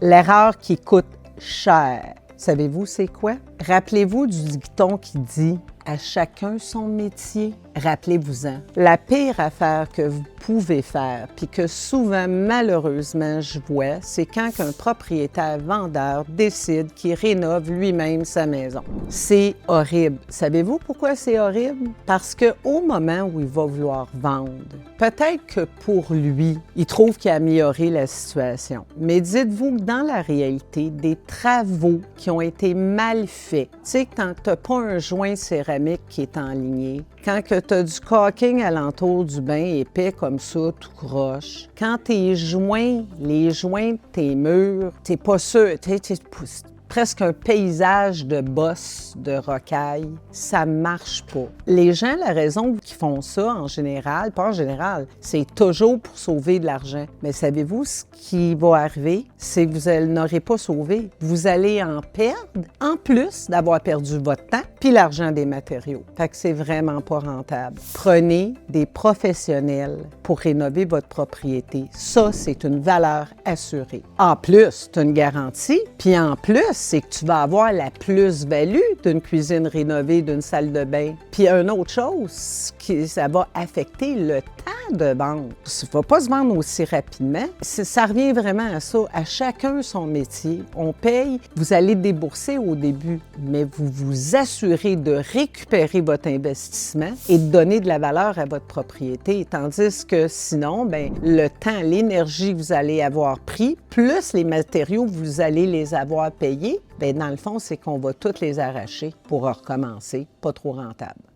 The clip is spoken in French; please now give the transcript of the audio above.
L'erreur qui coûte cher. Savez-vous c'est quoi? Rappelez-vous du dicton qui dit « À chacun son métier ». Rappelez-vous-en. La pire affaire que vous pouvez faire, puis que souvent, malheureusement, je vois, c'est quand un propriétaire vendeur décide qu'il rénove lui-même sa maison. C'est horrible. Savez-vous pourquoi c'est horrible? Parce qu'au moment où il va vouloir vendre, peut-être que pour lui, il trouve qu'il a amélioré la situation. Mais dites-vous que dans la réalité, des travaux qui ont été mal faits, tu sais, quand tu n'as pas un joint céramique qui est enligné, quand tu as du caulking alentour du bain épais comme ça, tout croche, quand tes joints, les joints de tes murs, t'es pas sûr, t'es presque un paysage de bosses, de rocailles, ça marche pas. Les gens, la raison qu'ils font ça en général, pas en général, c'est toujours pour sauver de l'argent. Mais savez-vous ce qui va arriver? C'est que vous n'aurez pas sauvé. Vous allez en perdre, en plus d'avoir perdu votre temps puis l'argent des matériaux. Fait que c'est vraiment pas rentable. Prenez des professionnels pour rénover votre propriété. Ça, c'est une valeur assurée. En plus, tu as une garantie, puis en plus, c'est que tu vas avoir la plus-value d'une cuisine rénovée, d'une salle de bain. Puis une autre chose, ça va affecter le temps de vente. Ça ne va pas se vendre aussi rapidement. Ça revient vraiment à ça. À chacun son métier. On paye, vous allez débourser au début, mais vous vous assurez de récupérer votre investissement et de donner de la valeur à votre propriété. Tandis que sinon, bien, le temps, l'énergie que vous allez avoir pris, plus les matériaux que vous allez les avoir payés, bien, dans le fond, c'est qu'on va tous les arracher pour recommencer, pas trop rentable.